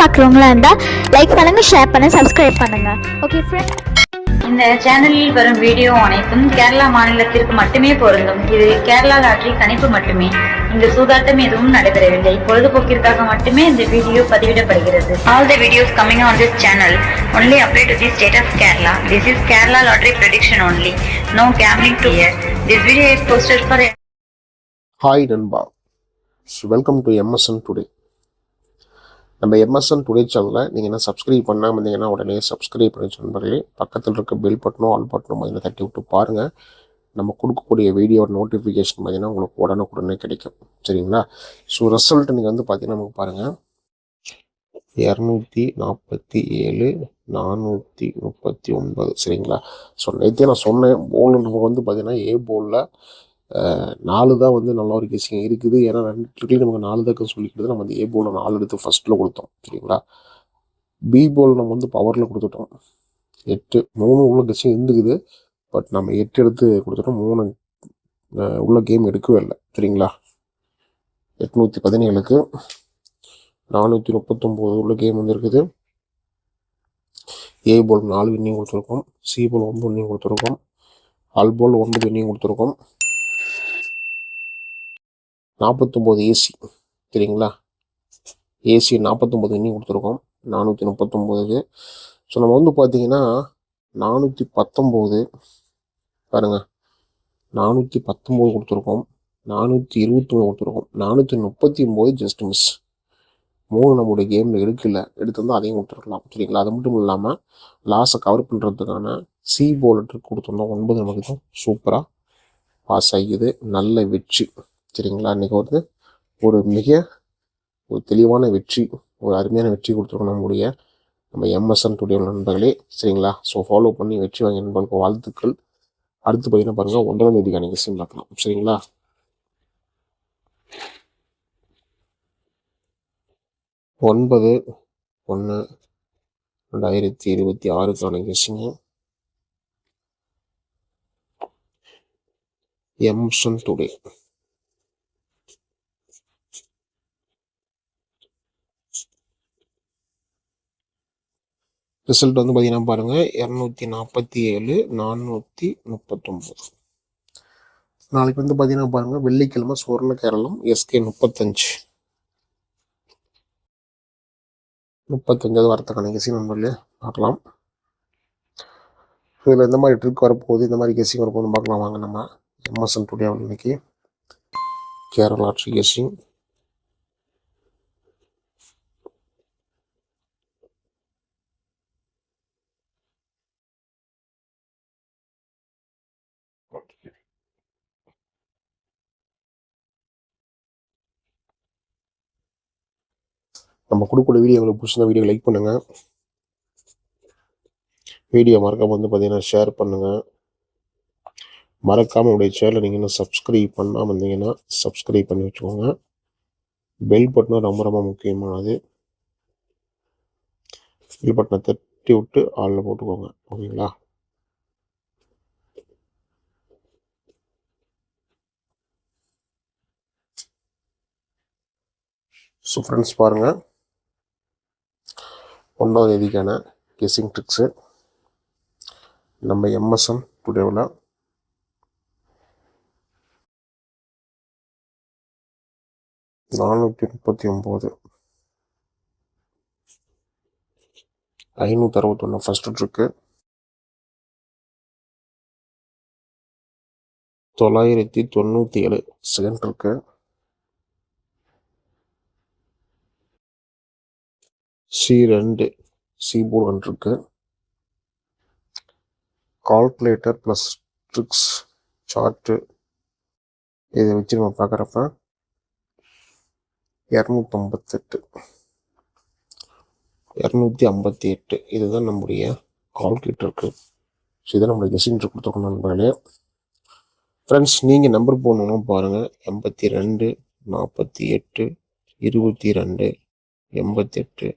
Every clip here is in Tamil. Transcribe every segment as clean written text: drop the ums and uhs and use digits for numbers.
பார்க்குறவங்களா இருந்தால் லைக் பண்ணுங்கள், ஷேர் பண்ணுங்கள், சப்ஸ்கிரைப் பண்ணுங்கள். ஓகே ஃப்ரெண்ட்ஸ், இந்த சேனலில் வரும் வீடியோ அனைத்தும் கேரளா மாநிலத்திற்கு மட்டுமே பொருந்தும். இது கேரளா லாட்டரி கணிப்பு மட்டுமே. இங்கு சூதாட்டம் எதுவும் நடைபெறவில்லை. பொழுதுபோக்கிற்காக மட்டுமே இந்த video பதிவிடப்படுகிறது. All the videos coming on this channel only apply to the state of Kerala. This is Kerala lottery prediction only. No gambling to here. This video is posted for. Hi நண்பா, வெல்கம் டு எம்எஸ்என் டுடே. நம்ம எம்எஸ்என் டுடே சேனலில் நீங்கள் என்ன சப்ஸ்கிரைப் பண்ணாமல் இருந்தீங்கன்னா உடனே சப்ஸ்கிரைப் பண்ணி நண்பர்களே. பக்கத்தில் இருக்க பெல் பட்டனும் ஆல் பட்டனும் பார்த்தீங்கன்னா தட்டி விட்டு பாருங்கள். நம்ம கொடுக்கக்கூடிய வீடியோ நோட்டிஃபிகேஷன் பார்த்தீங்கன்னா உங்களுக்கு உடனே கிடைக்கும். சரிங்களா? ஸோ ரிசல்ட் நீங்கள் வந்து பார்த்தீங்கன்னா நமக்கு பாருங்கள், 247 439. சரிங்களா? ஸோ நேற்றே நான் சொன்னேன், போல் வந்து பார்த்தீங்கன்னா ஏ போலில் 4 தான் வந்து நல்ல ஒரு கெஸ்ஸிங் இருக்குது. ஏன்னா 2 ட்ரிக்லேயும் நமக்கு 4 தான் சொல்லிக்கிறது. நம்ம வந்து ஏ போலில் 4 எடுத்து ஃபஸ்ட்டில் கொடுத்தோம். சரிங்களா? பி போல் நம்ம வந்து பவரில் கொடுத்துட்டோம் 8. 3 உள்ள கெஸ்ஸிங் இருந்துக்குது. பட் நம்ம 8 எடுத்து கொடுத்துட்டோம். 3 உள்ள கேம் எடுக்கவே இல்லை. சரிங்களா? 817க்கு 439 உள்ள கேம் வந்து இருக்குது. ஏ போல் 4 வின்னிங் கொடுத்துருக்கோம். சி போல் 9 வின்னிங் கொடுத்துருக்கோம். ஆல் போல் 9 வின்னிங் கொடுத்துருக்கோம். 49 ஏசி. சரிங்களா? ஏசி 49 வின்னிங் கொடுத்துருக்கோம் 439க்கு. ஸோ நம்ம வந்து பார்த்தீங்கன்னா 419 பாருங்க, 419 கொடுத்துருக்கோம். 429 கொடுத்துருக்கோம். 439 ஜஸ்ட் மிஸ். 3 நம்மளுடைய கேமில் எடுத்திருந்தோம், அதையும் கொடுத்துருக்கலாம். சரிங்களா? அது மட்டும் இல்லாமல் லாஸை கவர் பண்ணுறதுக்கான சி போல் ட்ரிக் கொடுத்துருந்தோம். 9 நமக்கு தான் சூப்பராக பாஸ் ஆகிக்குது. நல்ல வெற்றி. சரிங்களா? இன்றைக்கி வந்து ஒரு தெளிவான வெற்றி, ஒரு அருமையான வெற்றி கொடுத்துருக்கோம் நம்ம எம்எஸ்என் டுடே நண்பர்களே. சரிங்களா? ஸோ ஃபாலோ பண்ணி வெற்றி வாங்கி நண்பர்களுக்கு வாழ்த்துக்கள். அடுத்து பார்த்தீங்கன்னா பாருங்கள், 1ஆம் தேதிக்கான கெஸ்ஸிங் பார்க்கலாம். சரிங்களா? 9/1/2026க்கான கெஸ்ஸிங்கு எம்எஸ்என் டுடே. ரிசல்ட் வந்து பார்த்தீங்கன்னா பாருங்கள், 247 439. நாளைக்கு வந்து பார்த்தீங்கன்னா பாருங்கள், வெள்ளிக்கிழமை சுவர்ண கேரளம் SK 35 வாரத்துக்கான கெஸ்ஸிங் நண்பர்களே பார்க்கலாம். இதில் எந்த மாதிரி ட்ரிக் வரப்போகுது, இந்த மாதிரி கெஸ்ஸிங் வரப்போகுதுன்னு பார்க்கலாம் வாங்க. நம்ம எம்எஸ்என் டுடே இன்னைக்கு கேரளா லாட்டரி கெஸ்ஸிங். நம்ம கொடுக்கக்கூடிய வீடியோ உங்களுக்கு பிடிச்சிருந்த வீடியோ லைக் பண்ணுங்கள். வீடியோ மறக்காமல் வந்து பார்த்தீங்கன்னா ஷேர் பண்ணுங்கள். மறக்காமல் உடைய சேனலை நீங்கள் இன்னும் சப்ஸ்கிரைப் பண்ணாமல் இருந்தீங்கன்னா சப்ஸ்கிரைப் பண்ணி வச்சுக்கோங்க. பெல் பட்டனும் ரொம்ப முக்கியமானது. பெல் பட்டனை தட்டி விட்டு ஆளில் போட்டுக்கோங்க. ஓகேங்களா? ஸோ ஃப்ரெண்ட்ஸ் பாருங்கள், 1ஆம் தேதிக்கான கெஸ்ஸிங் ட்ரிக்ஸு நம்ம எம்எஸ்என் டுடேவில். $439 561 first trick. 997 second trick. C2 C போல் 1 இருக்கு. கால்குலேட்டர் ப்ளஸ் ட்ரிக்ஸ் சார்ட்டு இதை வச்சு நம்ம பார்க்குறப்ப 258 இதுதான் நம்முடைய கால்குலேட்டருக்கு. ஸோ இதை நம்மளுடைய கெஸ்ஸிங் ட்ரிக் கொடுத்துருக்கோம் நண்பர்களே. ஃப்ரெண்ட்ஸ், நீங்கள் நம்பர் போடணும்னா பாருங்கள், 82 48 22 88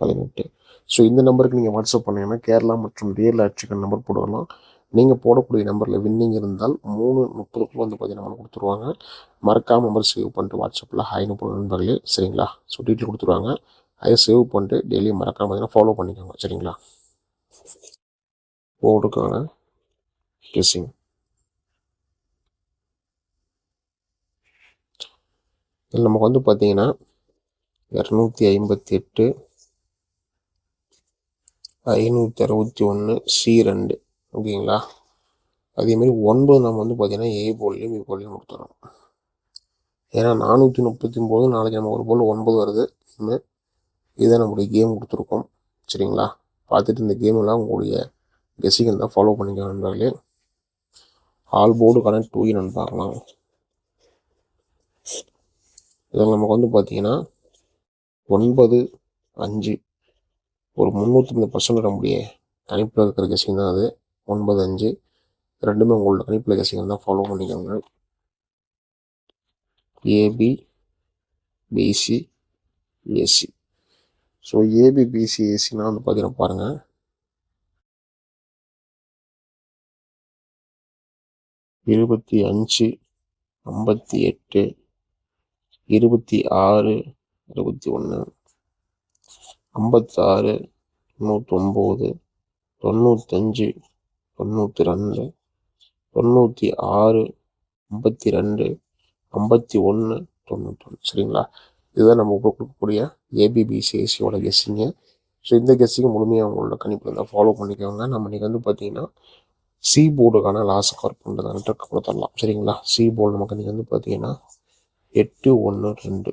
18. ஸோ இந்த நம்பருக்கு நீங்கள் வாட்ஸ்அப் பண்ணிங்கன்னா கேரளா மற்றும் ரியல் லாட்ரிக்கான நம்பர் போடலாம். நீங்கள் போடக்கூடிய நம்பரில் வின்னிங் இருந்தால் 3:30 வந்து பார்த்தீங்கன்னா கொடுத்துருவாங்க. மறக்காமல் நம்பர் சேவ் பண்ணிட்டு வாட்ஸ்அப்பில் ஹாய்னு போட நண்பர்களே. சரிங்களா? ஸோ டீட்டெயில் கொடுத்துருவாங்க. அதை சேவ் பண்ணிட்டு டெய்லி மறக்காம பார்த்தீங்கன்னா ஃபாலோ பண்ணிக்கோங்க. சரிங்களா? போர்டுக்கான கெஸ்ஸிங். இதில் நமக்கு வந்து பார்த்தீங்கன்னா 258, 561 C2. ஓகேங்களா? அதேமாரி 9 நம்ம வந்து பார்த்தீங்கன்னா ஏ போல்லையும் பி போல்லையும் கொடுத்துறோம். ஏன்னா 439 நாளைக்கு நம்ம ஒரு போல் 9 வருது. இதை நம்மளுடைய கேம் கொடுத்துருக்கோம். சரிங்களா? பார்த்துட்டு இந்த கேமெல்லாம் உங்களுடைய கெஸ்ஸிங் தான் ஃபாலோ பண்ணிக்க நண்பர்களே. ஆல் போர்டுக்கான 2 என்னன்னு பார்க்கலாம். இதில் நமக்கு வந்து பார்த்தீங்கன்னா 9, 5 ஒரு 350% நம்முடைய கணிப்பில் இருக்கிற கெஸ்ஸிங் தான் அது. 9, 5 ரெண்டுமே உங்களோட கணிப்பில் கெஸ்ஸிங் தான் ஃபாலோ பண்ணிக்கோங்க. AB, BC, AC. So AB, BC, ஏசினா வந்து பார்த்தீங்கன்னா பாருங்கள், 25, 58, 26, 61, 56, 99, 95, 92, 96, 52, 51, 91. சரிங்களா? இதுதான் நம்ம கொடுக்கக்கூடிய ஏபிபிசிஎஸ்சியோட கெஸ்ஸிங்கு. ஸோ இந்த கெஸ்ஸிங் முழுமையாக அவங்களோட கணிப்பில் தான் ஃபாலோ பண்ணிக்கோங்க. நம்ம இன்றைக்கி வந்து பார்த்தீங்கன்னா சி போர்டுக்கான லாஸ் கவர் பண்ணுறதுன்ட்டு கொடுத்துடலாம். சரிங்களா? சி போர்டு நமக்கு இன்றைக்கி வந்து பார்த்தீங்கன்னா 8, 1, 2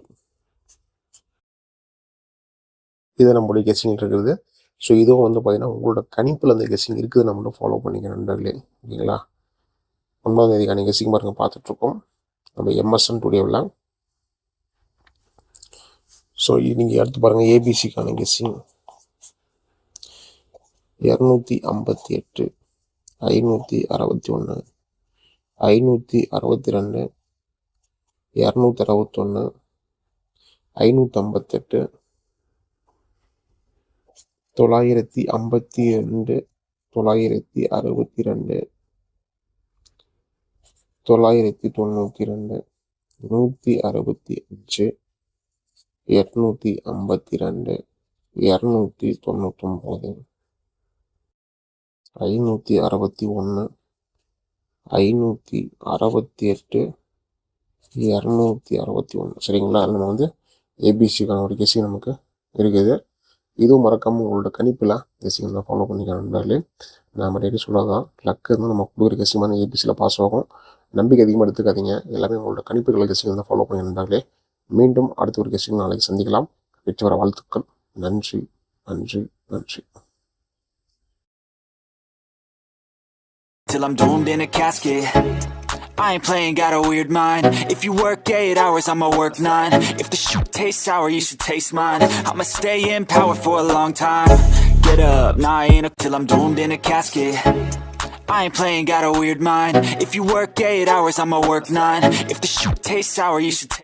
இதை நம்மளுடைய கெஸ்ஸிங் இருக்கிறது. ஸோ இதுவும் வந்து பார்த்தீங்கன்னா உங்களோட கணிப்பில் அந்த கெஸ்ஸிங் இருக்குது, நம்ம மட்டும் ஃபாலோ பண்ணிக்க நண்பர்களே. ஓகேங்களா? 9ஆம் தேதிக்கான கெஸ்ஸிங் பாருங்க பார்த்துட்ருக்கோம் நம்ம எம்எஸ்என் டுடேவில். ஸோ நீங்கள் அடுத்து பாருங்கள் ஏபிசிக்கான கெஸ்ஸிங் 258, 561, 562, 261, 558, 952, 962, 992, 165, 852, 299, 561, 568, 261. சரிங்களா? நம்ம வந்து ஏபிசிக்கான ஒரு கெஸ்ஸிங் நமக்கு இருக்குது. இதுவும் மறக்காமல் உங்களோட கணிப்பில் கெஸ்ஸிங் தான் ஃபாலோ பண்ணிக்க நண்பர்களே. நம்ம டெய்லி சொல்லதான் லக்கு இருந்தால் நம்ம கொடுக்குற கெஸ்ஸிங் வந்து ஏபிசியில் பாஸ் ஆகும். நம்பிக்கை அதிகமாக எடுத்துக்காதீங்க. எல்லாமே உங்களோட கணிப்புகளை கெஸ்ஸிங் தான் ஃபாலோ பண்ணி நண்பர்களே. மீண்டும் அடுத்த ஒரு கெஸ்ஸிங் நாளைக்கு சந்திக்கலாம். வெற்றி வர வாழ்த்துக்கள். நன்றி, நன்றி, நன்றி. Till I'm doomed in a casket, I ain't playing, got a weird mind. If you work 8 hours, I'ma work 9. If the shoot tastes sour, you should taste mine. I'ma stay in power for a long time. Get up, nah, I ain't till I'm doomed in a casket. I ain't playing, got a weird mind. If you work 8 hours, I'ma work 9. If the shoot tastes sour, you should